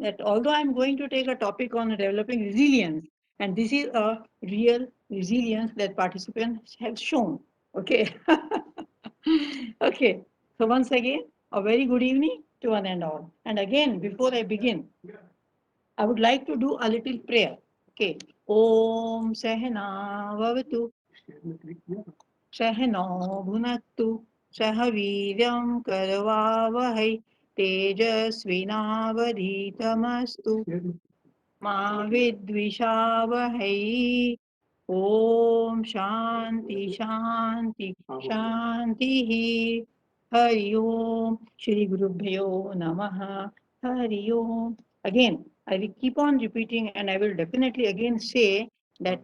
that although I'm going to take a topic on developing resilience, and this is a real resilience that participants have shown. Okay. Okay. So once again, a very good evening to one and all. And again, before I begin, I would like to do a little prayer. Okay. Om Sahana Vavatu Sahano Bhunattu Sahaviryam Karavavahai Tejasvinavadhitamastu Ma Vidvishavahai. Om Shanti Shanti Shanti. Hari Om. Shri Gurubhyo Namaha. Hari Om. Again, I will keep on repeating, and I will definitely again say that,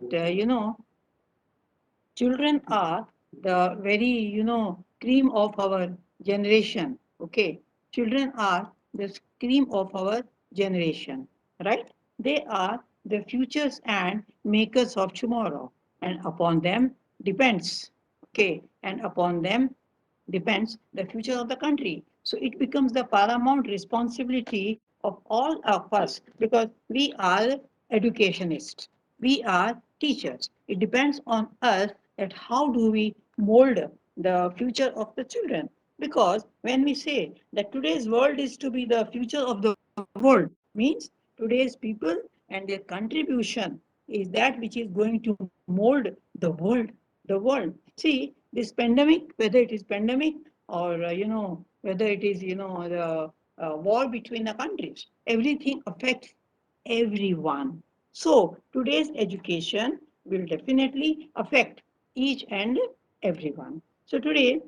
children are the very, cream of our generation. Okay. Children are the cream of our generation, right? They are the futures and makers of tomorrow, and upon them depends, okay, and upon them depends the future of the country. So it becomes the paramount responsibility of all of us, because we are educationists, we are teachers. It depends on us that how do we mold the future of the children. Because when we say that today's world is to be the future of the world, means today's people and their contribution is that which is going to mold the world. The world. See, this pandemic, whether it is pandemic or whether it is the war between the countries, everything affects everyone. So today's education will definitely affect each and everyone. So today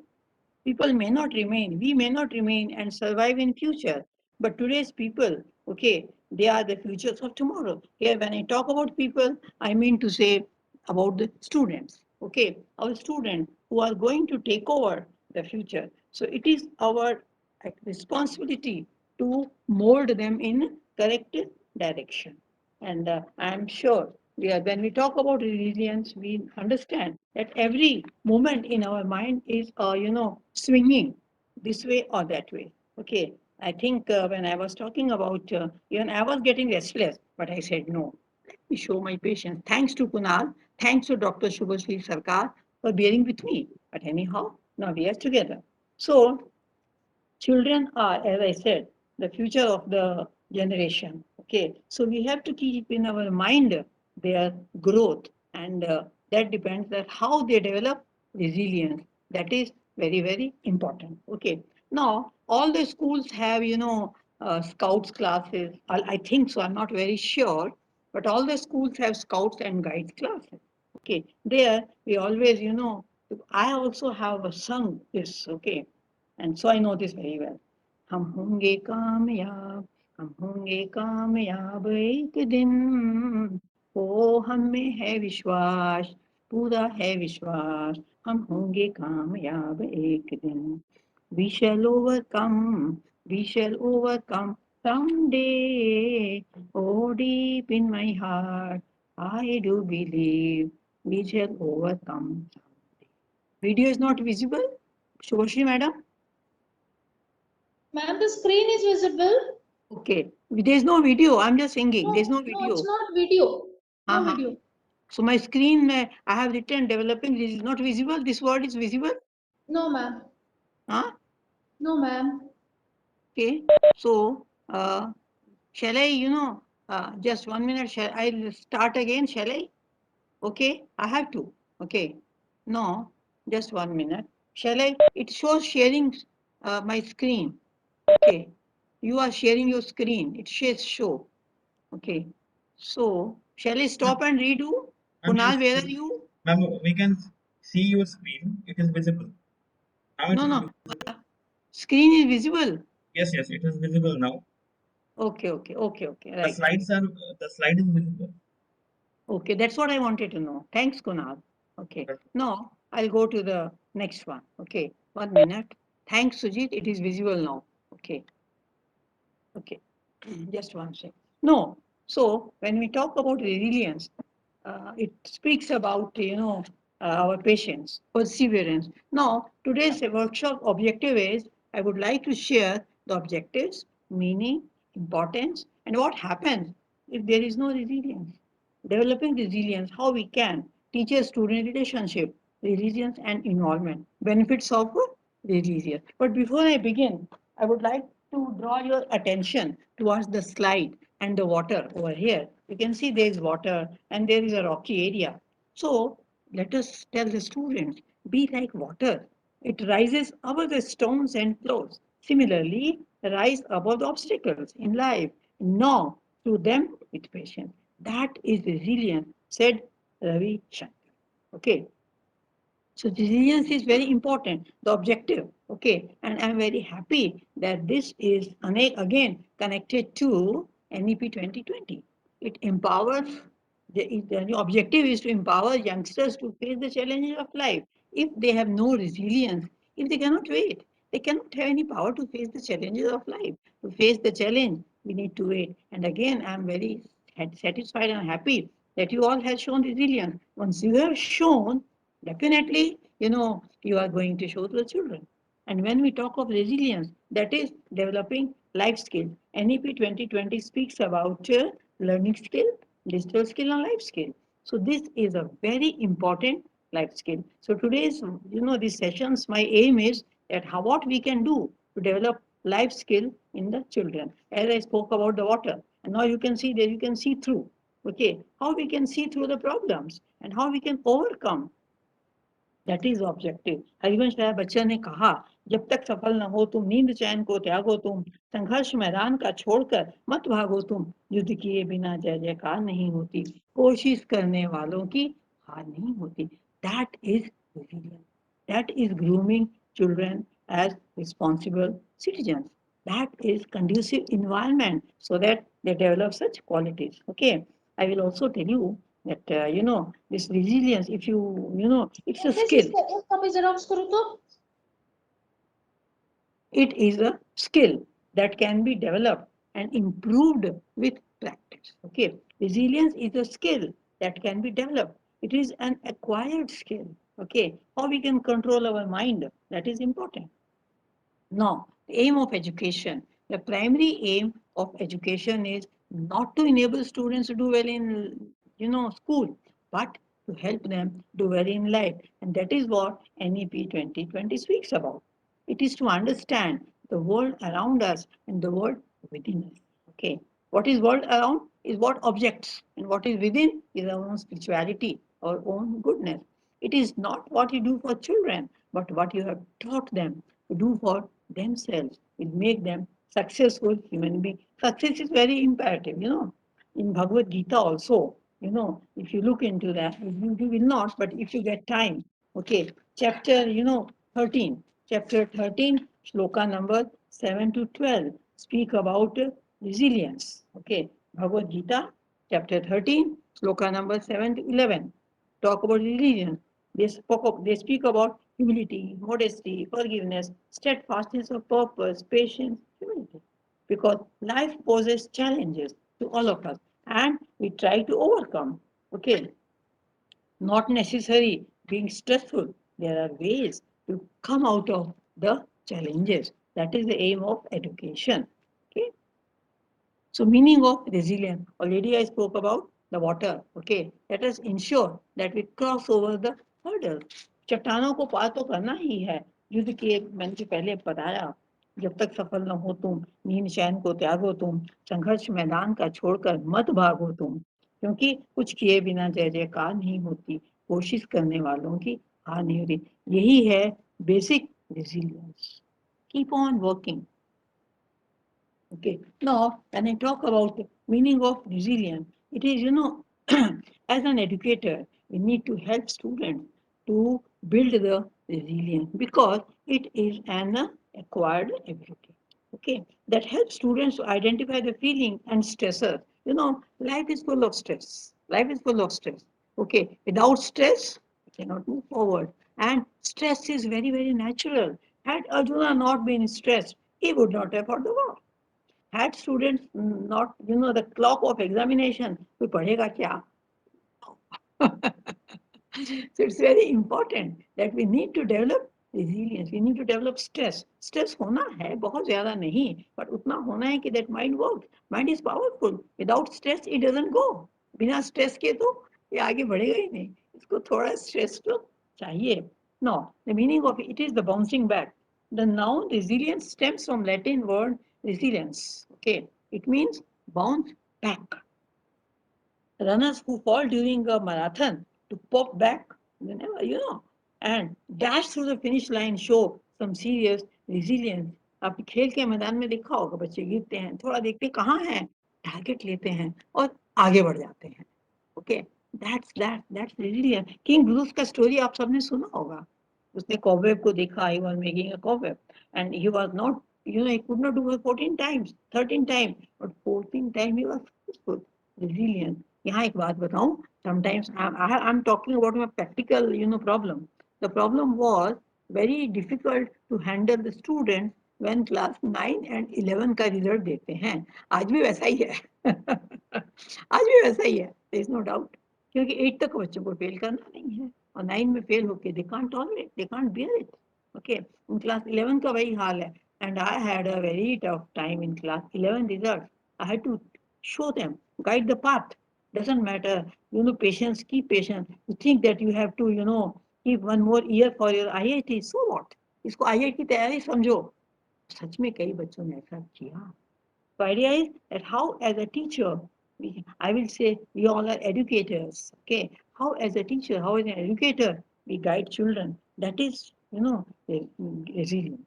people may not remain, we may not remain and survive in future, but today's people, okay, they are the futures of tomorrow. Here when I talk about people, I mean to say about the students, okay, our students who are going to take over the future. So it is our responsibility to mold them in correct direction. And I am sure when we talk about resilience, we understand that every moment in our mind is, swinging this way or that way. Okay. I think when I was talking about, even I was getting restless, but I said, no, let me show my patience. Thanks to Kunal, thanks to Dr. Shubhashri Sarkar for bearing with me. But anyhow, now we are together. So children are, as I said, the future of the generation. Okay, so we have to keep in our mind their growth, and that depends that how they develop resilience. That is very very important. Okay, now all the schools have scouts classes. I think so. I'm not very sure, but all the schools have scouts and guides classes. Okay, there we always I also have sung this. Okay, and so I know this very well. हम होंगे कामयाब, हम होंगे कामयाब एक दिन, ओ हम में है विश्वास, पूरा है विश्वास, हम होंगे कामयाब एक दिन. We shall overcome, we shall overcome someday. Oh, deep in my heart, I do believe we shall overcome someday. Video is not visible, Shubhashri madam? Ma'am, the screen is visible. Okay. There's no video. I'm just singing. There's no No, it's video. not video. No Uh-huh. video. So my screen, I have written developing. This is not visible. This word is visible. No, ma'am. Huh? No, ma'am. Okay. So, shall I, just 1 minute, shall I start again? Shall I? Okay. I have to. Okay. No, just 1 minute. Shall I? It shows sharing my screen. Okay. You are sharing your screen. It says show. Okay. So, shall I Ma'am, stop and redo? yes, Kunal, where are yes. you? Ma'am, we can see your screen. It is visible. Now it No, is no. visible. Screen is visible. Yes, yes, it is visible now. Okay, okay, okay, okay. The Right. slides are the slide is visible. Okay, that's what I wanted to know. Thanks, Kunal. Okay. But Now, I'll go to the next one. Okay. 1 minute. Thanks, Sujit. It is visible now. Okay. Okay. Just one second. No. So, when we talk about resilience, it speaks about, our patience, perseverance. Now, today's workshop objective is I would like to share the objectives, meaning, importance, and what happens if there is no resilience. Developing resilience, how we can teach a student relationship, resilience and involvement, benefits of resilience. But before I begin, I would like to draw your attention towards the slide and the water over here. You can see there is water and there is a rocky area. So let us tell the students, be like water. It rises above the stones and flows. Similarly, rise above the obstacles in life. Gnaw through them with patience. That is resilience, said Ravi Shankar. Okay, so resilience is very important, the objective. Okay, and I'm very happy that this is again connected to NEP 2020. It empowers, the objective is to empower youngsters to face the challenges of life. If they have no resilience, if they cannot wait, they cannot have any power to face the challenges of life. To face the challenge, we need to wait. And again, I'm very satisfied and happy that you all have shown resilience. Once you have shown, definitely, you are going to show to the children. And when we talk of resilience, that is developing life skills. NEP 2020 speaks about learning skill, digital skill, and life skill. So this is a very important life skill. So today's, these sessions, my aim is that what we can do to develop life skill in the children. As I spoke about the water, and now you can see that you can see through. Okay, how we can see through the problems and how we can overcome, that is objective. Harivansh Rai Bachchan ने कहा, जब तक सफल न हो तुम, नींद चैन को त्यागो तुम, संघर्ष मैदान का छोड़कर मत भागो तुम, युद्ध किए बिना जय जयकार नहीं होती, कोशिश करने वालों की हार नहीं होती. That is resilience. That is grooming children as responsible citizens. That is conducive environment so that they develop such qualities. Okay, I will also tell you that this resilience, if it's a skill. एक copy xerox करू तो It is a skill that can be developed and improved with practice. Okay, resilience is a skill that can be developed. It is an acquired skill. Okay, how we can control our mind, that is important. Now, the aim of education. The primary aim of education is not to enable students to do well in, school, but to help them do well in life. And that is what NEP 2020 speaks about. It is to understand the world around us and the world within us. Okay. What is world around is what objects, and what is within is our own spirituality, our own goodness. It is not what you do for children, but what you have taught them to do for themselves. It make them successful human beings. Success is very imperative. In Bhagavad Gita also, if you look into that, you will not, but if you get time, okay, chapter, 13, chapter 13, shloka number 7 to 12, speak about resilience. Okay, Bhagavad Gita, chapter 13, shloka number 7 to 11, talk about resilience. They speak about humility, modesty, forgiveness, steadfastness of purpose, patience, humility. Because life poses challenges to all of us and we try to overcome. Okay, not necessary being stressful. There are ways to come out of the challenges. That is the aim of education. Okay. So meaning of resilience, already I spoke about the water. Okay, let us ensure that we cross over the hurdle. चट्टानों को पार तो करना ही है. युद्ध के मैंने जो पहले बताया, जब तक सफल न हो तुम, नींद चैन को त्यागो तुम, संघर्ष मैदान का छोड़कर मत भागो तुम, क्योंकि कुछ किए बिना जय जयकार नहीं होती, कोशिश करने वालों की हार नहीं होती. यही है basic resilience. Keep on working. Okay. Now, when I talk about the meaning of resilience, it is, as an educator, we need to help students to build the resilience because it is an acquired ability. Okay. That helps students to identify the feeling and stressors. Life is full of stress. Life is full of stress. Okay. Without stress, we cannot move forward. And stress is very, very natural. Had Arjuna not been stressed, he would not have fought the war. Had students not, the clock of examination, कोई पढ़ेगा क्या? So it's very important that we need to develop resilience. We need to develop stress. Stress होना है, बहुत ज़्यादा नहीं, but उतना होना है कि that mind works. Mind is powerful. Without stress, it doesn't go. बिना stress के तो ये आगे बढ़ेगा ही नहीं. इसको थोड़ा stress तो चाहिए. No, the meaning of it is the bouncing back. The noun resilience stems from Latin word resilience. Okay, it means bounce back. Runners who fall during a marathon to pop back, whenever, and dash through the finish line show some serious resilience. आप खेल के मैदान में देखा होगा, बच्चे गिरते हैं, थोड़ा देखते हैं कहाँ हैं, टारगेट लेते हैं और आगे बढ़ जाते हैं. Okay, that's resilience. King Bruce का स्टोरी आप सबने सुना होगा. उसने कॉबवेब को देखा, he was making a cobweb and he was not, he could not do it 14 times, 13 times, but 14 times he was successful. Resilience. यहाँ एक बात बताऊं, sometimes I'm talking about my practical, problem. The problem was very difficult to handle the students when class 9 and 11 का result देते हैं. आज भी वैसा ही है. आज भी वैसा ही है, there is no doubt. क्योंकि 8 तक बच्चों को फेल करना नहीं है और 9 में फेल होके they can't tolerate, they can't bear it. Okay, in class 11 का वही हाल है. And I had a very tough time in class 11 results. I had to show them, guide the path. Doesn't matter, patience, keep patience. You think that you have to, keep one more year for your IIT, so what? इसको IIT की तैयारी समझो. सच में कई बच्चों ने ऐसा किया. So idea is that how as a teacher, I will say we all are educators. Okay, how as a teacher, how as an educator, we guide children. That is, resilience.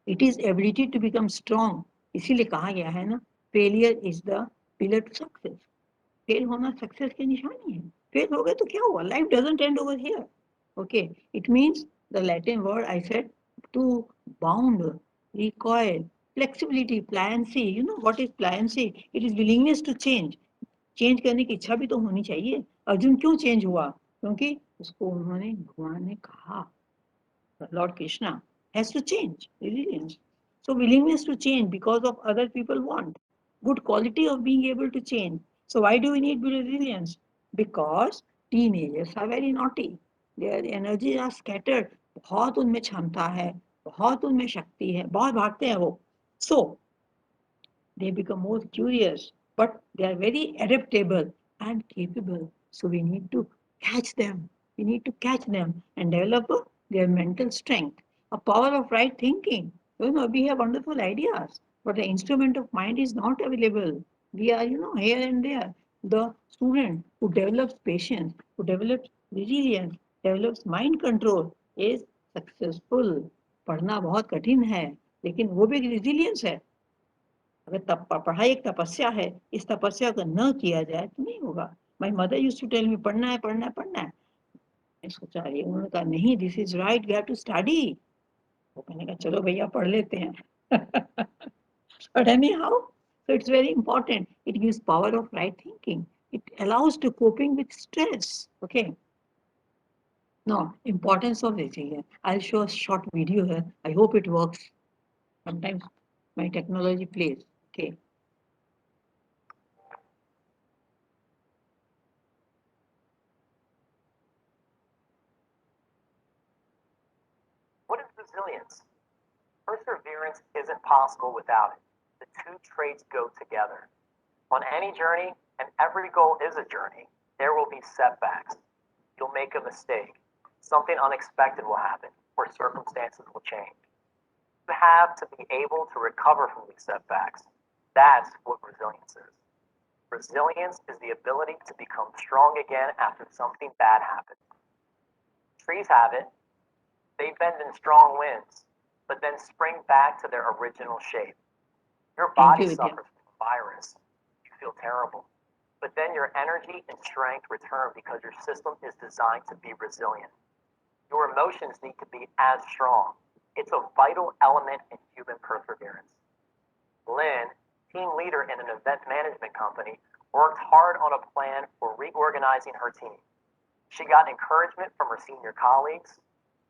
It is ability to become strong. इसीलिए कहा गया है ना, failure is the pillar to success. Fail होना success की निशानी है. Fail हो गए तो क्या हुआ? Life doesn't end over here. Okay, it means the Latin word I said to bound, recoil, flexibility, pliancy. You know what is pliancy? It is willingness to change. Change करने की इच्छा भी तो होनी चाहिए. अर्जुन क्यों चेंज हुआ? क्योंकि उसको उन्होंने, भगवान ने कहा. Lord Krishna has to change, resilience. So willingness to change because of other people want. Good quality of being able to change. So why do we need resilience? Because teenagers are very naughty. Their energies are scattered. बहुत उनमें क्षमता है, बहुत उनमें शक्ति है, बहुत भागते हैं वो. So they become more curious, but they are very adaptable and capable. So we need to catch them. We need to catch them and develop their mental strength, a power of right thinking. We have wonderful ideas, but the instrument of mind is not available. We are, here and there. The student who develops patience, who develops resilience, develops mind control is successful. पढ़ना बहुत कठिन है, लेकिन वो भी resilience है. अगर पढ़ाई एक तपस्या है, इस तपस्या को न किया जाए तो नहीं होगा. My mother used to tell me पढ़ना है, पढ़ना है, पढ़ना है. मैं सोचा, ये उन्होंने कहा नहीं, this is right, you have to study. वो मैंने कहा चलो भैया पढ़ लेते हैं. But anyhow, so it's very important. It gives power of right thinking. It allows to coping with stress. Okay. No, importance of resilience. I'll show a short video here. I hope it works. Sometimes my technology plays. Okay. What is resilience? Perseverance isn't possible without it. The two traits go together. On any journey, and every goal is a journey, there will be setbacks. You'll make a mistake. Something unexpected will happen, or circumstances will change. You have to be able to recover from these setbacks. That's what resilience is. Resilience is the ability to become strong again after something bad happens. Trees have it. They bend in strong winds, but then spring back to their original shape. Your body suffers from a virus. You feel terrible. But then your energy and strength return because your system is designed to be resilient. Your emotions need to be as strong. It's a vital element in human perseverance. Lynn, team leader in an event management company, worked hard on a plan for reorganizing her team. She got encouragement from her senior colleagues.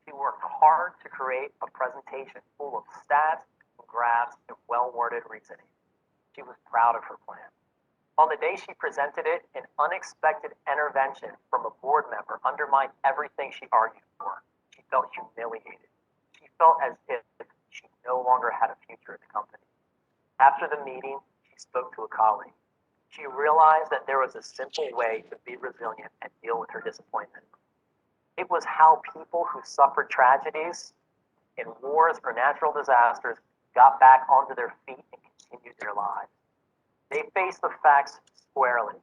She worked hard to create a presentation full of stats, graphs, and well-worded reasoning. She was proud of her plan. On the day she presented it, an unexpected intervention from a board member undermined everything she argued for. She felt humiliated. She felt as if she no longer had a future at the company. After the meeting, she spoke to a colleague. She realized that there was a simple way to be resilient and deal with her disappointment. It was how people who suffered tragedies in wars or natural disasters got back onto their feet and continued their lives. They faced the facts squarely.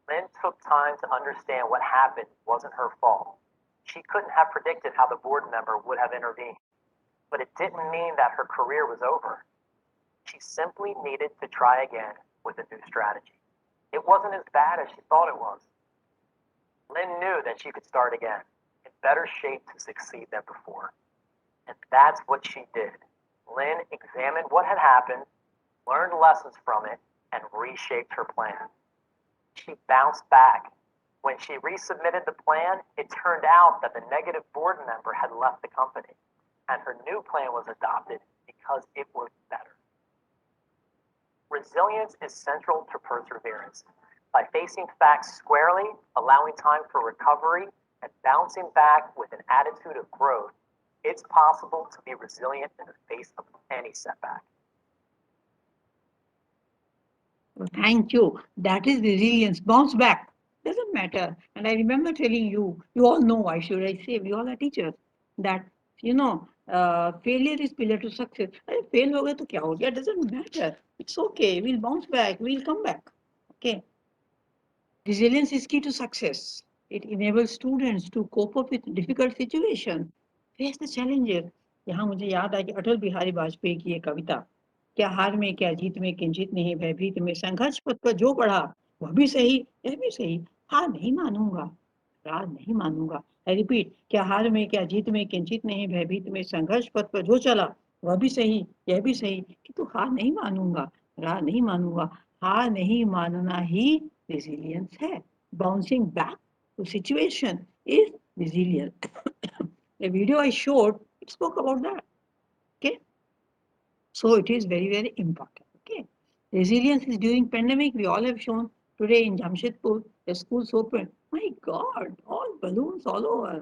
Lynn took time to understand what happened wasn't her fault. She couldn't have predicted how the board member would have intervened, but it didn't mean that her career was over. She simply needed to try again with a new strategy. It wasn't as bad as she thought it was. Lynn knew that she could start again, in better shape to succeed than before. And that's what she did. Lynn examined what had happened, learned lessons from it, and reshaped her plan. She bounced back. When she resubmitted the plan, it turned out that the negative board member had left the company, and her new plan was adopted because it worked better. Resilience is central to perseverance. By facing facts squarely, allowing time for recovery, and bouncing back with an attitude of growth, it's possible to be resilient in the face of any setback. Thank you. That is resilience. Bounce back. Doesn't matter. And I remember telling you, you all know, why should I say, we all are teachers, that, failure is pillar to success. अरे fail हो गए तो क्या हो गया? Doesn't matter. It's okay. We'll bounce back. We'll come back. Okay. Resilience is key to success. It enables students to cope up with difficult situations, face the challenges. यहाँ मुझे याद आया कि अटल बिहारी वाजपेयी की ये कविता, क्या हार में क्या जीत में किंचित नहीं भयभीत में संघर्ष पथ पर जो बढ़ा वह भी सही यह भी सही हार नहीं मानूंगा हार नहीं मानूंगा आई रिपीट क्या हार में क्या जीत में किंचित नहीं भयभीत में संघर्ष पथ पर जो चला वह भी सही यह भी सही किंतु हार नहीं मानूंगा हार नहीं मानूंगा हार नहीं मानना ही resilience है bouncing back to situation is resilience. The video I showed, it spoke about that. Okay, so it is very, very important. Okay, resilience is during pandemic. We all have shown today in Jamshedpur, the schools open. My God, all balloons all over.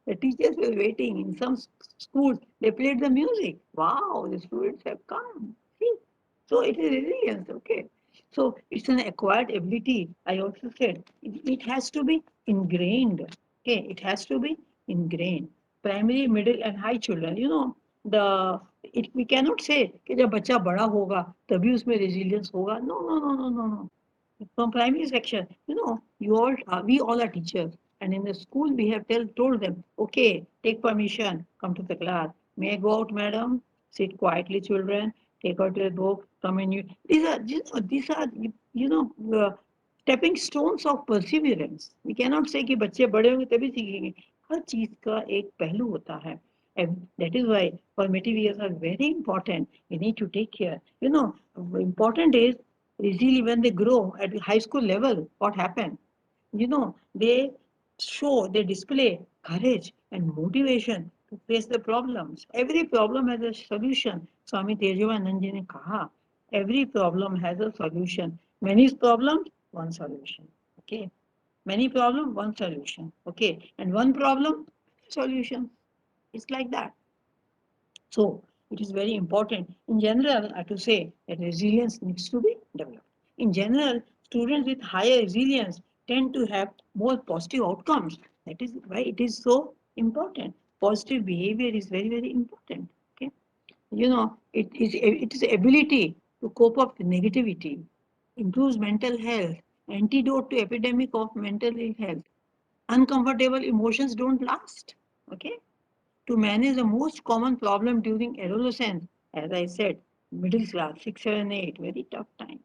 The teachers were waiting. In some schools, they played the music. Wow, the students have come. See? So it is resilience. Okay, so it's an acquired ability. I also said it has to be ingrained. Okay, it has to be ingrained. Primary, middle, and high children. The we cannot say कि जब बच्चा बड़ा होगा तभी उसमें resilience होगा. No. From primary section, we all are teachers, and in the school we have told them, okay, take permission, come to the class. May I go out, madam? Sit quietly, children. Take out your book. Come in. These are stepping stones of perseverance. We cannot say कि बच्चे बड़े होंगे तभी सीखेंगे. हर चीज का एक पहलू होता है. And that is why formative years are very important. We need to take care. Important is really when they grow at the high school level, what happened? They display courage and motivation to face the problems. Every problem has a solution. Swami Tejavanand ji ne kaha, every problem has a solution. Many problems, one solution. Okay. Many problems, one solution. Okay. And one problem, solution. It's like that. So it is very important. In general, I have to say that resilience needs to be developed. In general, students with higher resilience tend to have more positive outcomes. That is why it is so important. Positive behavior is very, very important. Okay, it is ability to cope up with negativity, improves mental health, antidote to epidemic of mental ill health. Uncomfortable emotions don't last. Okay, to manage the most common problem during adolescence, as I said, middle class, 6, 7, 8, very tough time.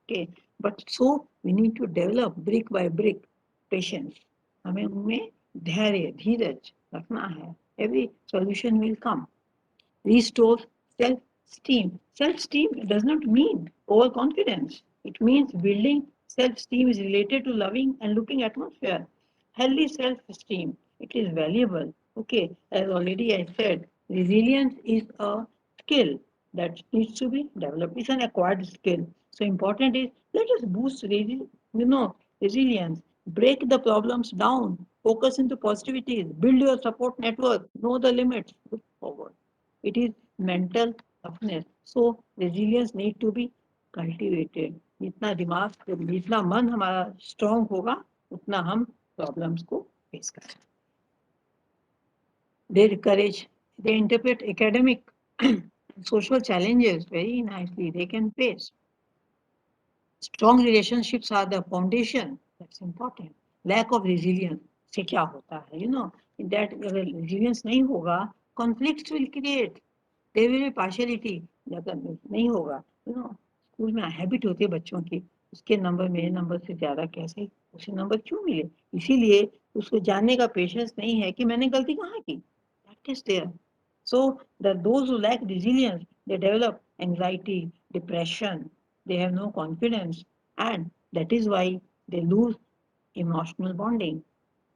Okay, but so we need to develop brick by brick patience. हमें उनमें धैर्य, धीरज रखना है. Every solution will come. Restore self-esteem. Self-esteem does not mean overconfidence. It means building self-esteem is related to loving and looking atmosphere. Healthy self-esteem, it is valuable. Okay, as already I said, resilience is a skill that needs to be developed. It's an acquired skill. So important is let us boost resilience, break the problems down focus into positivity, build your support network, know the limits, look forward. It is mental toughness. So resilience need to be cultivated. जितना दिमाग जितना मन हमारा strong होगा उतना हम problems को face कर सकते. Their courage, they interpret academic social challenges very nicely. They can face. Strong relationships are the foundation. That's important. Lack of resilience से क्या होता है? You know, that अगर resilience नहीं होगा, conflicts will create. There will be partiality. अगर नहीं होगा, you know, स्कूल में हैबिट होती है बच्चों की, उसके नंबर मेरे नंबर से ज्यादा कैसे, उसे नंबर क्यों मिले? इसीलिए उसको जानने का पेशेंस नहीं है कि मैंने गलती कहाँ की. That is there. So those who lack resilience, they develop anxiety, depression, they have no confidence, and that is why they lose emotional bonding.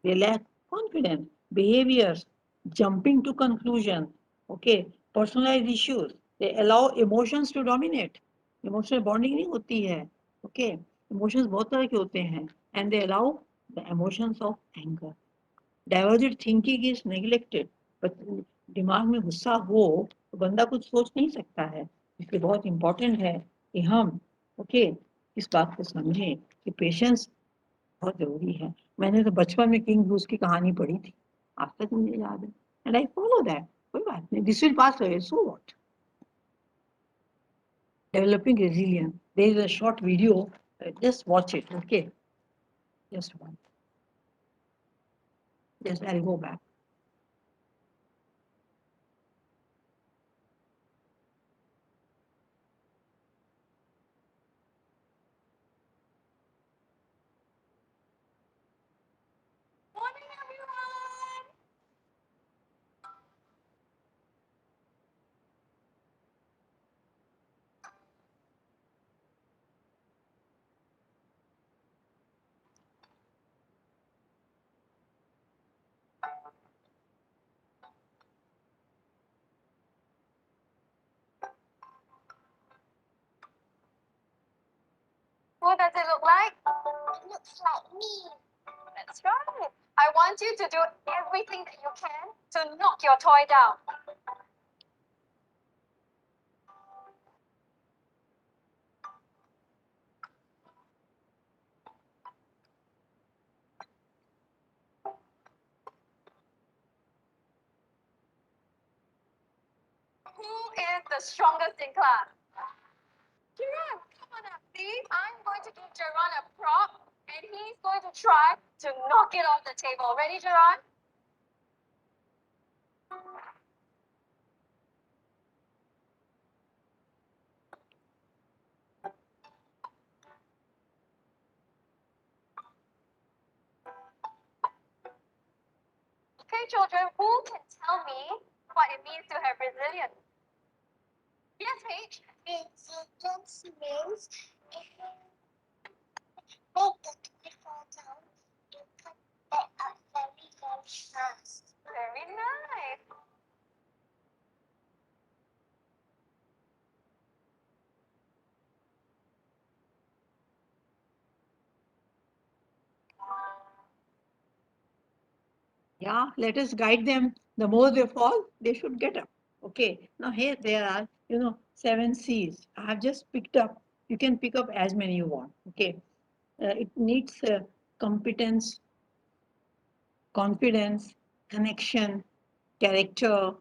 They lack confidence, behaviors, jumping to conclusion, okay, personalized issues. They allow emotions to dominate. Emotional bonding नहीं होती है, okay. Emotions बहुत तरह के होते हैं, and they allow the emotions of anger. Divergent thinking is neglected. But दिमाग में गुस्सा हो तो बंदा कुछ सोच नहीं सकता है. इसलिए बहुत इंपॉर्टेंट है कि हम ओके इस बात को समझें कि पेशेंस बहुत जरूरी है. मैंने तो बचपन में किंग ब्रूस की कहानी पढ़ी थी, आज तक मुझे याद है, एंड आई फॉलो दैट. कोई बात नहीं, this will pass away, so what. Developing resilience, there is a short video, just watch it, okay, just one, just I'll go back. Morning, everyone. What does it look like? It looks like me. That's right. I want you to do everything that you can to knock your toy down. Who is the strongest in class? Jerome, come on up, please. I'm going to give Jerome a prop, and he's going to try to knock it off the table. Ready, Jerome? Okay, children, who can tell me what it means to have resilience? Yes, Paige. Resilience means if you make the toy fall down, you can get up very, very fast. Very nice. Yeah, let us guide them. The more they fall, they should get up. Okay, now here there are, 7 C's. I have just picked up. You can pick up as many you want. Okay, it needs competence, confidence, connection, character,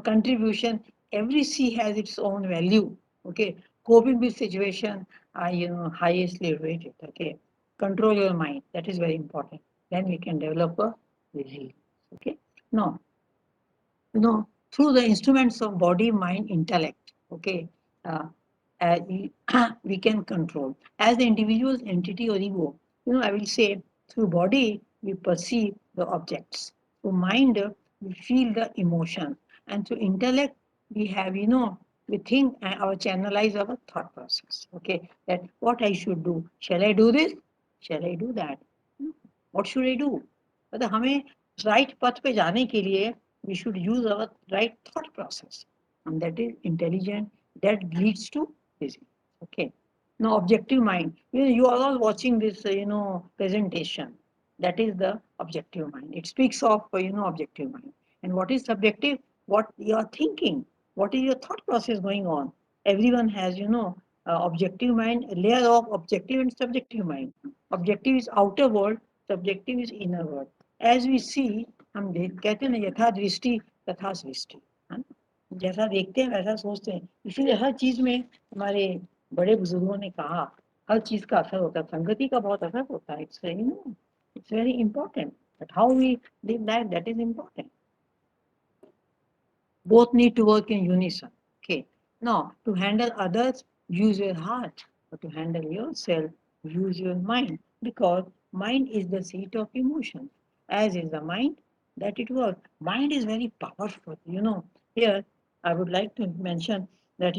contribution. Every C has its own value. Okay, coping with situation are, highestly rated. Okay, control your mind. That is very important. Then we can develop a resilience. Okay, now, through the instruments of body, mind, intellect. Okay, uh, we, we can control as the individual entity or ego. I will say through body we perceive the objects, through mind we feel the emotion, and through intellect we have, we think and our channelize our thought process. Okay, that what I should do, shall I do this, shall I do that, what should I do. मतलब हमें right पथ पे जाने के लिए we should use our right thought process, and that is intelligent, that leads to physics. Okay, now objective mind, you are all watching this presentation. That is the objective mind. It speaks of objective mind. And what is subjective? What you are thinking, what is your thought process going on. Everyone has objective mind, a layer of objective and subjective mind. Objective is outer world, subjective is inner world. As we see, हम कहते हैं ना, यथा दृष्टि तथा सृष्टि, है ना? जैसा देखते हैं वैसा सोचते हैं. इसीलिए हर चीज में हमारे बड़े बुजुर्गों ने कहा, हर चीज का असर होता है, संगति का बहुत असर होता है. It's very important. But how we live life, that is important. Both need to work in unison. Okay. Now, to handle others, use your heart. But to handle yourself, use your mind. Because mind is the seat of emotion. As is the mind, that it works. Mind is very powerful. Here I would like to mention that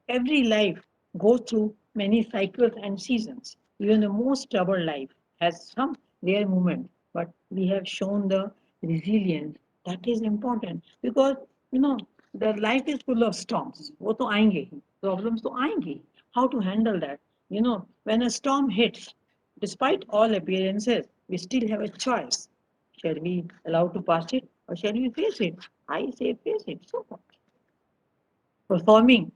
every life goes through many cycles and seasons. Even the most troubled life has some rare moment, but we have shown the resilience. That is important because you know the life is full of storms. वो तो आएंगे ही, problems तो आएंगे ही. How to handle that? When a storm hits, despite all appearances, we still have a choice. Shall we allow to pass it or shall we face it? I say face it. So what? Performing,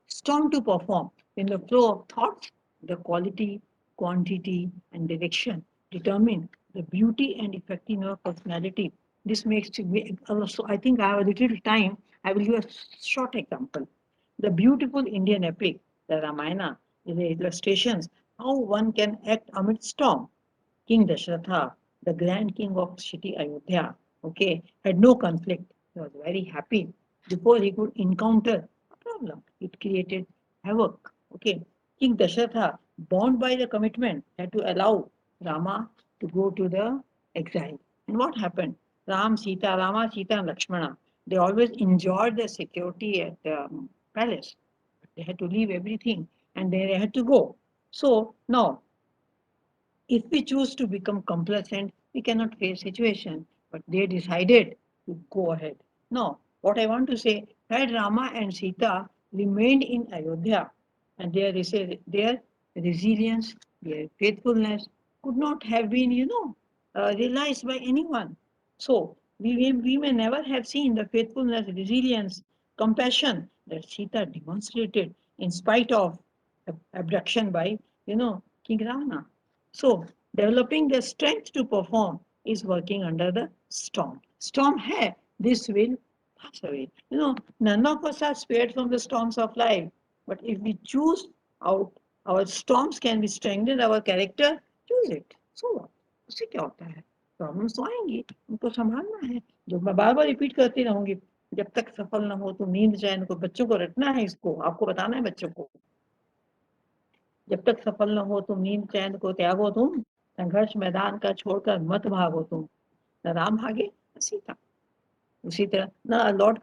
strong to perform. In the flow of thoughts, the quality, quantity, and direction determine the beauty and effect in our personality. This makes to me also, I think I have a little time. I will give a short example. The beautiful Indian epic, the Ramayana, the illustrations, how one can act amid storm. King Dashratha, the grand king of city Ayodhya, okay, had no conflict. He was very happy before he could encounter a problem. It created havoc. Okay, King Dashratha, bound by the commitment, had to allow Rama to go to the exile. And what happened? Rama, Sita, and Lakshmana, they always enjoyed the security at the palace. They had to leave everything and they had to go. So now if we choose to become complacent, we cannot face situation. But they decided to go ahead. Now, what I want to say, had Rama and Sita remained in Ayodhya, and their resilience, their faithfulness could not have been, realized by anyone. So we may never have seen the faithfulness, resilience, compassion that Sita demonstrated in spite of abduction by, King Ravana. So developing the strength to perform is working under the storm. Storm hai, this will pass away. None of us are spared from the storms of life. But if we choose our storms can be strengthened, our character, choose it. So what? उससे क्या होता है? Problems तो आएंगी, उनको संभालना है. जो मैं बार बार रिपीट करती रहूंगी, जब तक सफल ना हो तो नींद चैन को, बच्चों को रटना है, इसको आपको बताना है बच्चों को. जब तक सफल न हो तुम नींद चैन को त्यागो तुम, संघर्ष मैदान का छोड़कर मत भागो तुम. न राम भागे न सीता. उसी तरह न लॉर्ड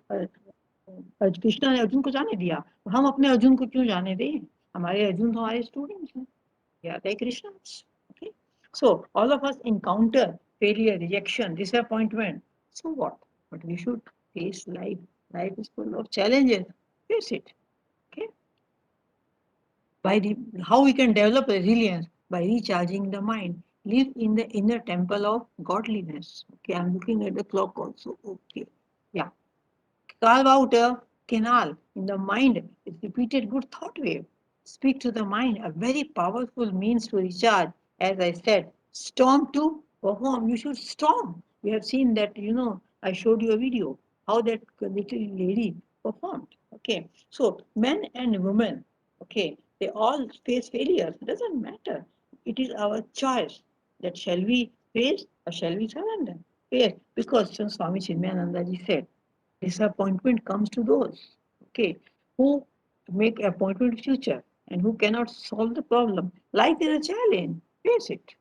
कृष्ण ने अर्जुन को जाने दिया, तो हम अपने अर्जुन को क्यों जाने दें? हमारे अर्जुन तो हमारे स्टूडेंट्स हैं. Yeah, they Krishnas. Okay. So all of us encounter failure, rejection, disappointment. So what? But we should face life. Life is full of challenges. Face it. Okay. How we can develop resilience by recharging the mind, live in the inner temple of godliness. Okay, I'm looking at the clock also. Okay, yeah. Carve out a canal in the mind with repeated good thought wave. Speak to the mind, a very powerful means to recharge. As I said, storm to perform. You should storm. We have seen that, I showed you a video how that little lady performed. Okay, so men and women, okay, they all face failures. It doesn't matter. It is our choice that shall we face or shall we surrender? Yes, because Swami Chinmayananda ji said, disappointment comes to those, okay, who make appointment with future and who cannot solve the problem. Life is a challenge. Face it.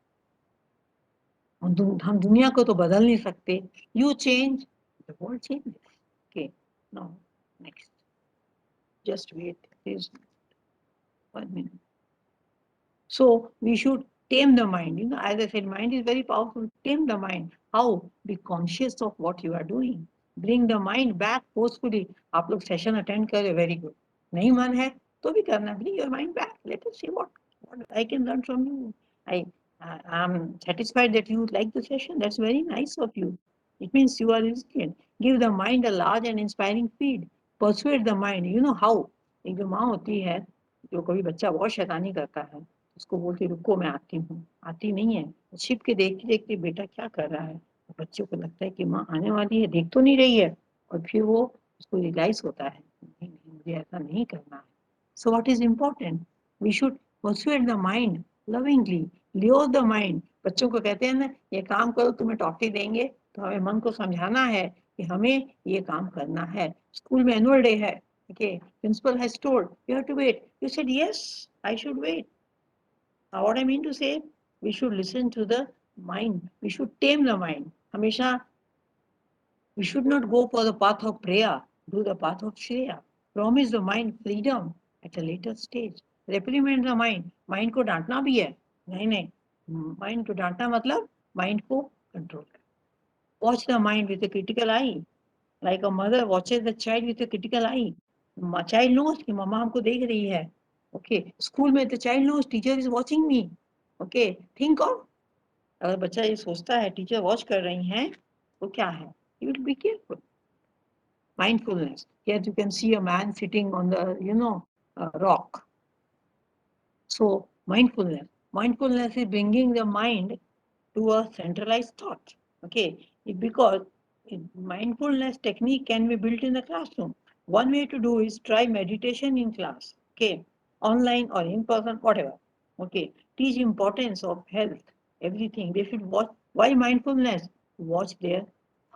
हम दुनिया को तो बदल नहीं सकते. You change, the world changes. Okay. Now, next. Just wait. Please. 1 minute. So we should tame the mind. As I said, mind is very powerful. Tame the mind. How? Be conscious of what you are doing. Bring the mind back forcefully. आप लोग session attend कर रहे, very good. नहीं मन है तो भी करना. Bring your mind back. Let us see what I can learn from you. I'm satisfied that you like the session. That's very nice of you. It means you are resilient. Give the mind a large and inspiring feed. Persuade the mind. You know how? एक जो माँ होती है, जो कभी बच्चा बहुत शैतानी करता है, उसको बोलती रुको मैं आती हूँ, आती नहीं है, छिप के देखते देखते बेटा क्या कर रहा है, बच्चों को लगता है कि माँ आने वाली है, देख तो नहीं रही है, और फिर वो उसको रियलाइज होता है नहीं नहीं मुझे ऐसा नहीं करना है. So what is important? We should persuade the mind lovingly, lure the mind. बच्चों को कहते हैं ना ये काम करो तुम्हें टॉफी देंगे, तो हमें मन को समझाना है कि हमें ये काम करना है. स्कूल में एनुअल डे है, okay, principal has told you have to wait. You said yes, I should wait. Now what I mean to say, we should listen to the mind. We should tame the mind. हमेशा we should not go for the path of prayer, do the path of Shreya. Promise the mind freedom at a later stage. Reprimand the mind. Mind को डांटना भी है. नहीं नहीं. Mind को डांटना मतलब mind को control करना. Watch the mind with a critical eye. Like a mother watches the child with a critical eye. Child knows कि मम्मा हमको देख रही है. Okay. School में the child knows teacher is watching me. Okay. Think of अगर बच्चा ये सोचता है टीचर वॉच कर रही हैं तो क्या है? You will be careful. Mindfulness. Here you can see a man sitting on the, rock. So mindfulness. Mindfulness is bringing the mind to a centralized thought. Okay, because mindfulness technique can be built in the classroom. One way to do is try meditation in class. Okay, online or in person, whatever. Okay, teach importance of health, everything. They should watch. Why mindfulness? Watch their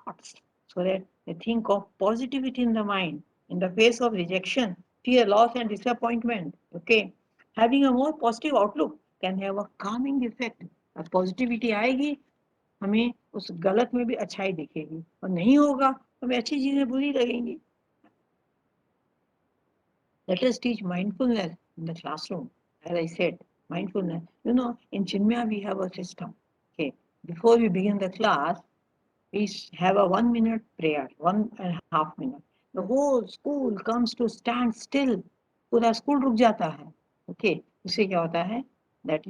thoughts so that they think of positivity in the mind in the face of rejection, fear, loss, and disappointment. Okay, having a more positive outlook can have a calming effect. अब positivity आएगी हमें उस गलत में भी अच्छाई दिखेगी और नहीं होगा तो हमें अच्छी चीजें बुरी लगेंगी. Let us teach mindfulness in the classroom. As I said, mindfulness. In Chinmaya we have a system. Okay, before we begin the class, we have a 1 minute prayer, 1.5 minutes. The whole school comes to stand still. पूरा school रुक जाता है. Okay, इससे क्या होता है? That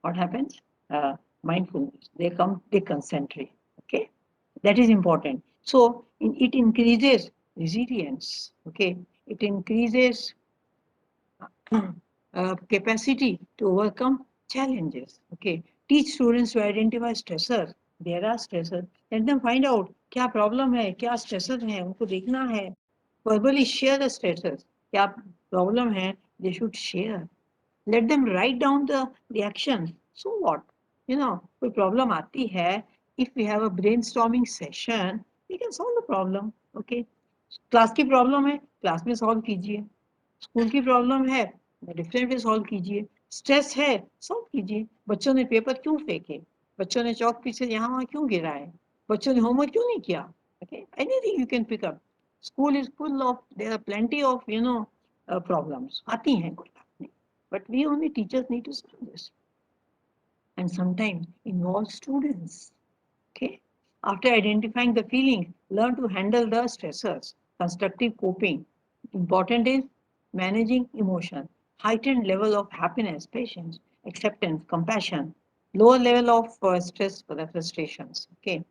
what happens? Mindfulness. They come, they concentrate. Okay, that is important. So it increases resilience. Okay, it increases capacity to overcome challenges. Okay, teach students to identify stressors. There are stressors. Let them find out क्या problem है, क्या stressors हैं, उनको देखना है. Verbally share the stressors. क्या problem है, they should share. Let them write down the reactions. So what? कोई problem आती है. If we have a brainstorming session, we can solve the problem. Okay. Class की प्रॉब्लम है class में solve कीजिए. School की प्रॉब्लम है डिफरेंट वे सॉल्व कीजिए. स्ट्रेस है सॉल्व कीजिए. बच्चों ने पेपर क्यों फेंके, बच्चों ने चौक पीछे यहाँ वहाँ क्यों गिराए, बच्चों ने होमवर्क क्यों नहीं किया. Okay, anything you can pick up. School is full of, there are plenty of problems आती हैं, कोई बात नहीं, but we only teachers need to solve this and sometimes involve students. Okay. After identifying the feeling, learn to handle the stressors. Constructive coping. Important is managing emotion. Heightened level of happiness, patience, acceptance, compassion. Lower level of stress for the frustrations. Okay.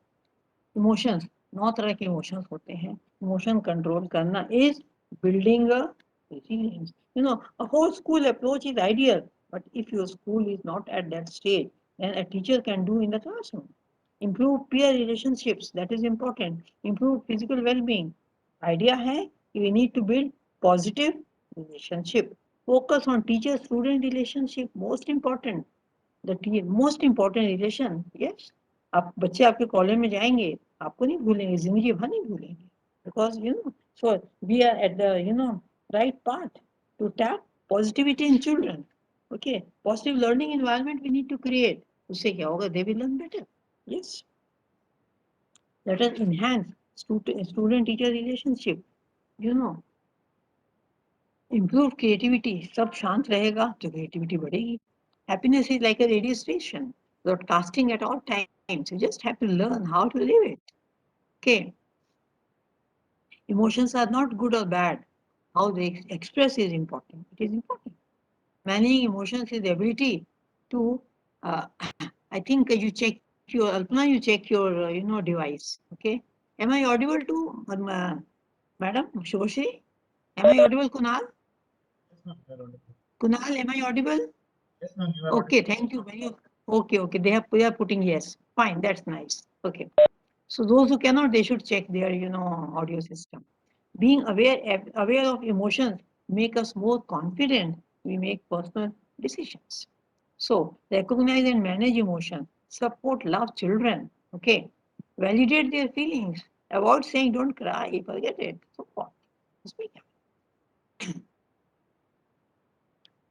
Emotions. नौ तरह के emotions होते हैं. Emotion control करना is building a resilience. A whole school approach is ideal, but if your school is not at that stage, then a teacher can do in the classroom. Improve peer relationships, that is important. Improve physical well-being. Idea है कि we need to build positive relationship. Focus on teacher-student relationship, most important. The most important relation, yes. आप बच्चे आपके college में जाएंगे आपको नहीं भूलेंगे, जिंदगी भर नहीं भूलेंगे. Because so we are at the right path to tap positivity in children. Okay, positive learning environment we need to create. उससे क्या होगा? They will learn better. Yes. Let us enhance student-teacher relationship. Improve creativity. सब शांत रहेगा तो creativity बढ़ेगी. Happiness is like a radio station, broadcasting at all times. You just have to learn how to live it. Okay. Emotions are not good or bad. How they express is important. It is important. Managing emotions is the ability to I think you check your Alpana, you check your device. Okay. Am I audible to Madam Shubhashri? Am I audible, Kunal? Yes, ma'am, you are audible. Kunal, am I audible? Yes, ma'am, you are Okay, audible. thank you. Okay, okay. They are putting yes. Fine, that's nice. Okay. So those who cannot, they should check their audio system. Being aware of emotions make us more confident. We make personal decisions. So recognize and manage emotion. Support love children. Okay. Validate their feelings. Avoid saying don't cry. Forget it. So what? Speak.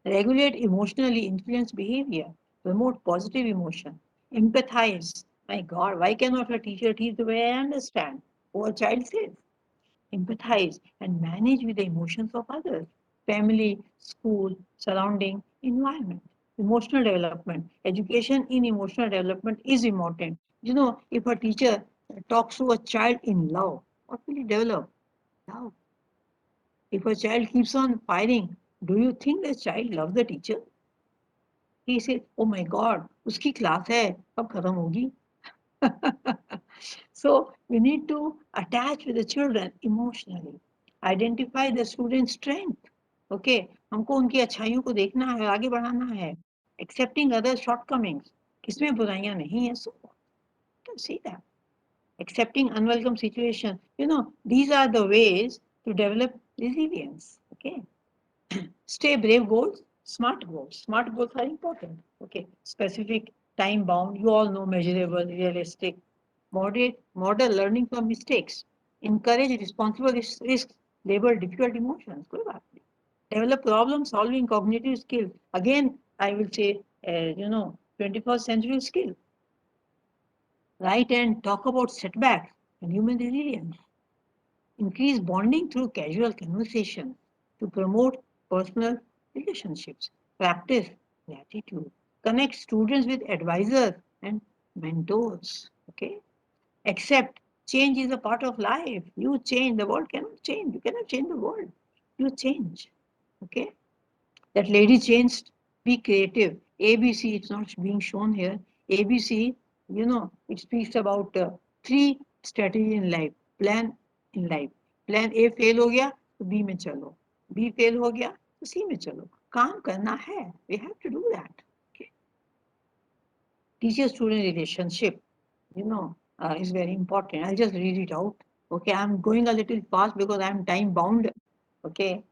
Regulate emotionally influence behavior, promote positive emotion, empathize. My God, why cannot a teacher teach the way I understand? Or a child says. Empathize and manage with the emotions of others, family, school, surrounding, environment. Emotional development. Education in emotional development is important. If a teacher talks to a child in love, what will he develop? Love. If a child keeps on firing, do you think the child loves the teacher? He said, "Oh my God, उसकी class है, अब खत्म होगी." So we need to attach with the children emotionally, identify the student's strength. Okay, हमको उनकी अच्छाइयों को देखना है, आगे बढ़ाना है. Accepting other shortcomings. किसमें बुराइयां नहीं है, so to see that. Accepting unwelcome situation. These are the ways to develop resilience. Okay. Stay brave goals, smart goals. Smart goals are important. Okay. Specific, time bound, you all know, measurable, realistic. Moderate, model learning from mistakes. Encourage responsible risks, label difficult emotions. कोई बात नहीं. Develop problem solving cognitive skills. Again, I will say, 21st century skill. Write and talk about setbacks and human resilience. Increase bonding through casual conversation to promote personal relationships. Practice gratitude. Connect students with advisors and mentors. Okay. Accept change is a part of life. You change, the world cannot change. You cannot change the world. You change. Okay. That lady changed. Be creative. ABC, it's not being shown here. ABC, it speaks about three strategy in life. Plan in life. Plan A fail हो गया तो B में चलो. B fail हो गया तो C में चलो. काम करना है. We have to do that. Okay. Teacher-student relationship, is very important. I'll just read it out. Okay, I'm going a little fast because I'm time bound. Okay,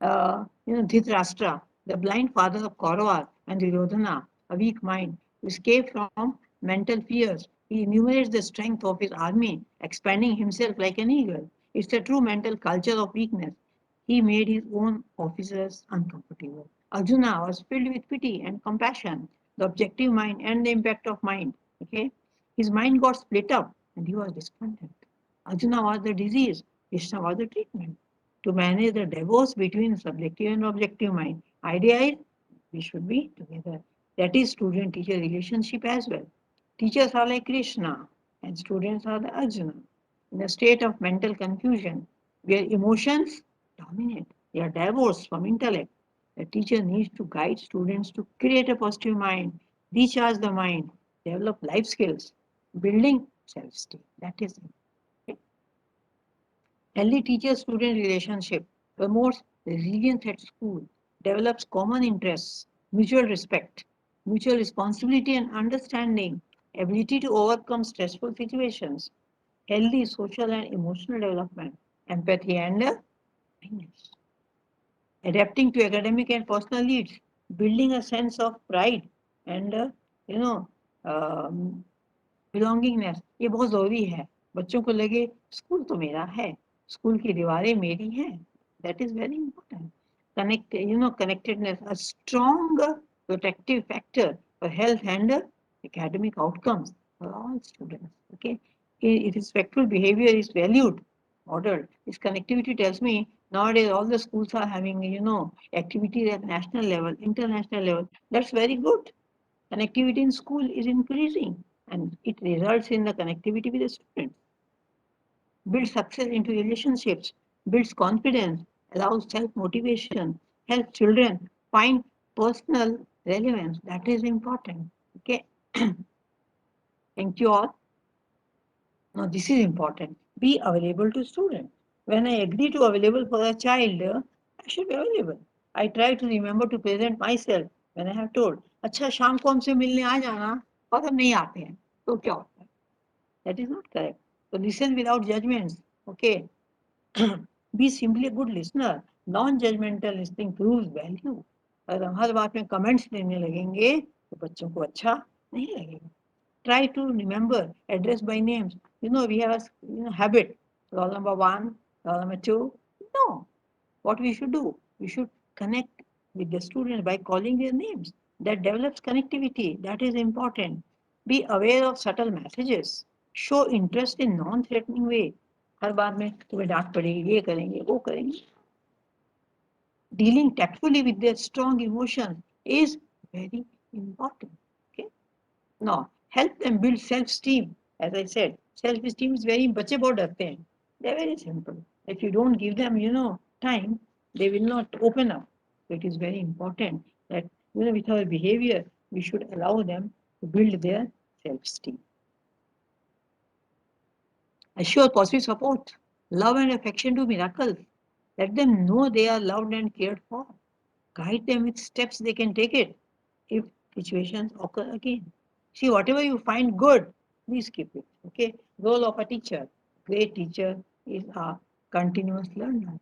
Dhritarashtra, the blind father of Kauravas and Duryodhana, a weak mind, escaped from mental fears. He enumerates the strength of his army, expanding himself like an eagle. It's a true mental culture of weakness. He made his own officers uncomfortable. Arjuna was filled with pity and compassion, the objective mind and the impact of mind. Okay, his mind got split up, and he was discontent. Arjuna was the disease, Krishna was the treatment to manage the divorce between subjective and objective mind. Idea is we should be together. That is student-teacher relationship as well. Teachers are like Krishna and students are the Arjuna. In a state of mental confusion, where emotions dominate, they are divorced from intellect. The teacher needs to guide students to create a positive mind, recharge the mind, develop life skills, building self-esteem. That is it. Healthy teacher-student relationship promotes resilience at school, develops common interests, mutual respect, mutual responsibility and understanding, ability to overcome stressful situations, healthy social and emotional development, empathy and kindness. Adapting to academic and personal needs, building a sense of pride and you know um, belongingness ये बहुत ज़रूरी है. बच्चों को लगे school तो मेरा है, स्कूल की दीवारें मेरी हैं. That is very important. Connectedness, a strong protective factor for health and academic outcomes for all students. Okay, respectful behavior is valued, modeled. This connectivity tells me nowadays all the schools are having activities at national level, international level. That's very good. Connectivity in school is increasing and it results in the connectivity with the students. Builds success into relationships, builds confidence, allows self-motivation, helps children find personal relevance. That is important. Okay. Thank you all. Now, this is important. Be available to students. When I agree to available for a child, I should be available. I try to remember to present myself when I have told, अच्छा शाम को हमसे मिलने आ जाना और हम नहीं आते हैं तो क्या होता है? That is not correct. So listen without judgments. Okay. Be simply a good listener. Non-judgmental listening proves value. अगर हम हर बात में कमेंट्स देने लगेंगे तो बच्चों को अच्छा नहीं लगेगा. Try to remember, address by names. We have a habit. Roll number one, roll number two. No. What we should do? We should connect with the students by calling their names. That develops connectivity. That is important. Be aware of subtle messages. Show interest in non-threatening way. हर बार में तुम्हें डांट पड़ेगी, ये करेंगे, वो करेंगे. Dealing tactfully with their strong emotions is very important. Okay. Now, help them build self-esteem. As I said, self-esteem is very बच्चे बहुत डरते हैं. They're very simple. If you don't give them, time, they will not open up. So it is very important that, with our behavior, we should allow them to build their self-esteem. Assure positive support, love and affection do miracles. Let them know they are loved and cared for. Guide them with steps they can take it if situations occur again. See, whatever you find good, please keep it. Okay. Role of a teacher. Great teacher is a continuous learner.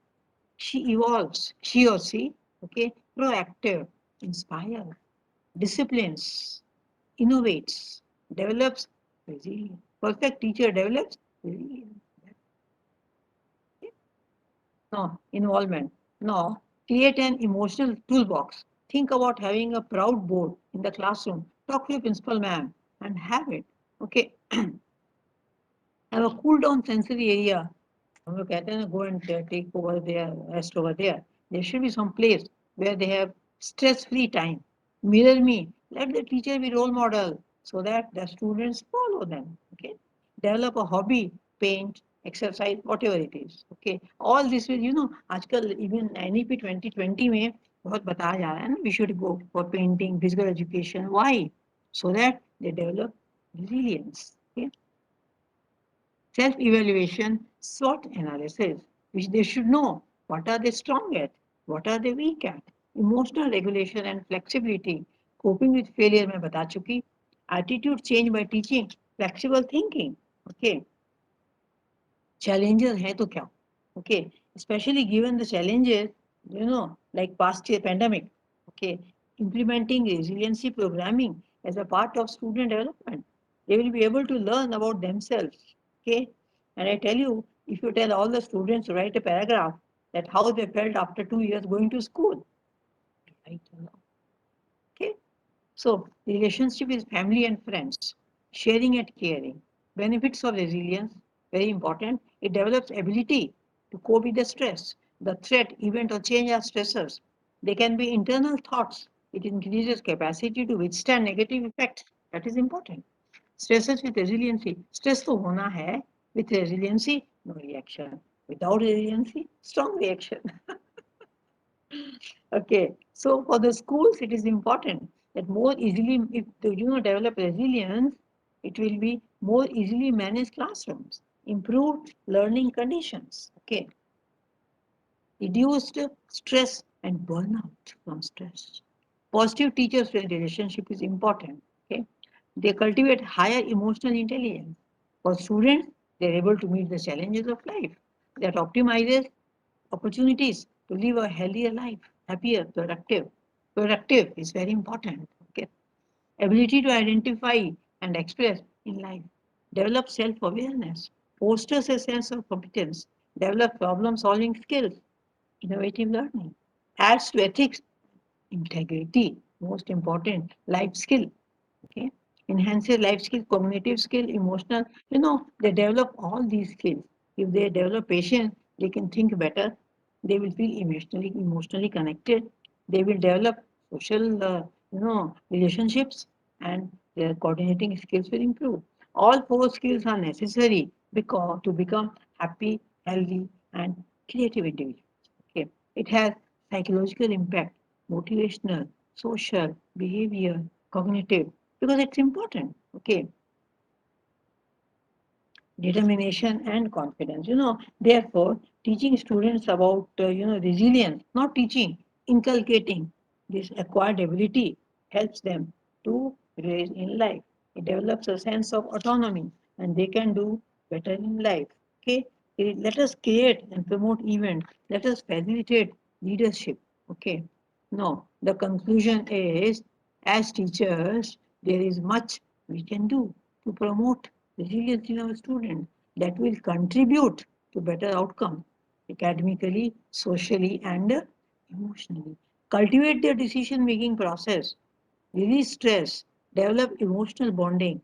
She evolves, she or she, okay, proactive, inspire, disciplines, innovates, develops resilience. Perfect teacher develops resilience. No, involvement. No, create an emotional toolbox. Think about having a proud board in the classroom. Talk to your principal ma'am and have it. Okay. Have a cool down sensory area. हम लोग कहते हैं ना go and take over there, rest over there. There should be some place where they have stress-free time. Mirror me. Let the teacher be role model so that the students follow them. Okay. Develop a hobby, paint, exercise, whatever it is. Okay. All this will, आजकल even NEP 2020 में बहुत बताया जा रहा है ना, we should go for painting, physical education. Why? So that they develop resilience. Okay. Self-evaluation, SWOT analysis, which they should know what are they strong at, what are they weak at, emotional regulation and flexibility, coping with failure मैं बता चुकी, attitude change by teaching, flexible thinking, okay, challenges है तो क्या, okay, especially given the challenges, like past year pandemic, okay, implementing resiliency programming as a part of student development, they will be able to learn about themselves, okay, and I tell you, if you tell all the students to write a paragraph that how they felt after 2 years going to school, right? Okay, so relationship is family and friends, sharing and caring. Benefits of resilience, very important. It develops ability to cope with the stress. The threat, event, or change are stressors. They can be internal thoughts. It increases capacity to withstand negative effects. That is important. Stresses with resiliency. Stress तो होना है. With resiliency, no reaction. Without resiliency, strong reaction. Okay, so for the schools, it is important that more easily, if develop resilience, it will be more easily managed classrooms, improved learning conditions. Okay, reduced stress and burnout from stress. Positive teacher-student relationship is important. Okay, they cultivate higher emotional intelligence. For students, they are able to meet the challenges of life. That optimizes opportunities to live a healthier life, happier, productive. Productive is very important. Okay. Ability to identify and express in life. Develop self-awareness. Fosters a sense of competence. Develop problem-solving skills. Innovative learning. Adds to ethics, integrity, most important, life skill. Okay. Enhances life skill, cognitive skill, emotional. They develop all these skills. If they develop patience, they can think better. They will feel emotionally connected. They will develop social, relationships, and their coordinating skills will improve. All four skills are necessary because to become happy, healthy, and creative individuals. Okay. It has psychological impact, motivational, social, behavior, cognitive. because it's important. Okay, determination and confidence. Therefore, teaching students about resilience, not teaching, inculcating this acquired ability helps them to raise in life. It develops a sense of autonomy, and they can do better in life. Okay, let us create and promote events. Let us facilitate leadership. Okay, no, the conclusion is, as teachers, there is much we can do to promote resilience in our students that will contribute to better outcome academically, socially, and emotionally. Cultivate their decision making process, release stress, develop emotional bonding,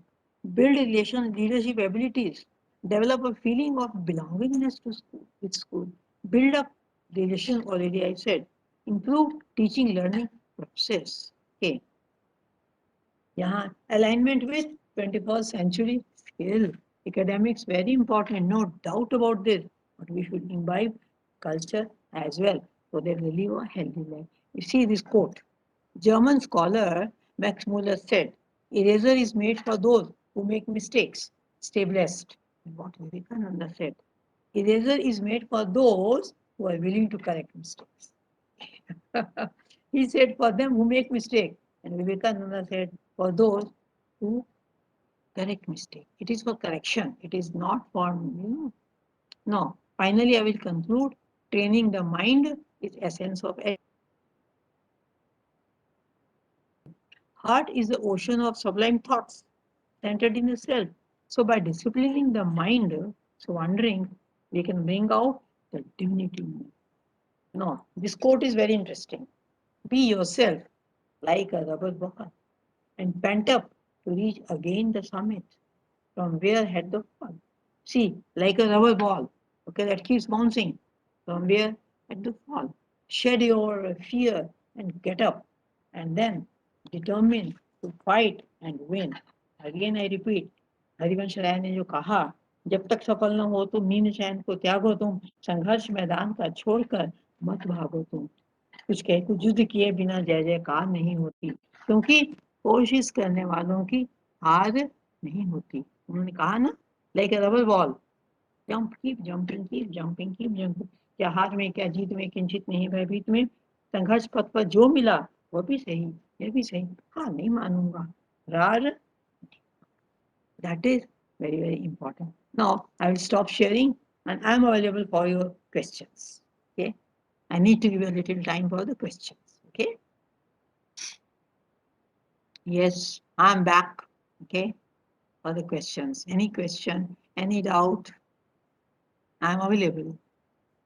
build relation leadership abilities, develop a feeling of belongingness to school, with school, build up relation already I said, improve teaching learning process. Okay. Yeah, alignment with 21st century skill. Academics very important, no doubt about this. But we should imbibe culture as well so that we live a healthy life. You see this quote. German scholar Max Muller said, "Eraser is made for those who make mistakes. Stay blessed." And what Vivekananda said, "Eraser is made for those who are willing to correct mistakes." He said, "For them who make mistakes." And Vivekananda said, "For those who correct mistake." It is for correction. It is not for. No. Finally, I will conclude. Training the mind is essence of. Heart is the ocean of sublime thoughts centered in the self. So by disciplining the mind, so wondering, we can bring out the divinity. No, this quote is very interesting. Be yourself like a rubber ball and pant up to reach again the summit from where had the fall. See, like a rubber ball, okay, that keeps bouncing from where had the fall. Shed your fear and get up, and then determine to fight and win. Again, I repeat, Harivansh Rai ने जो कहा, जब तक सफल न हो तुम नींद चैन को त्यागो तुम संघर्ष मैदान का छोड़कर मत भागो तुम कुछ कहे कुछ युद्ध किए बिना जय जयकार नहीं होती क्योंकि कोशिश करने वालों की हार नहीं होती उन्होंने कहा ना like a rubber ball jump keep jumping keep jumping keep jumping क्या हार में क्या जीत में किंचित नहीं भयभीत में संघर्ष पथ पर जो मिला वो भी सही ये भी सही हाँ नहीं मानूंगा रार that is very very important. Now I will stop sharing and I am available for your questions. Okay, I need to give a little time for the questions. Okay. Yes, I'm back. Okay, for the questions. Any question, any doubt, I'm available.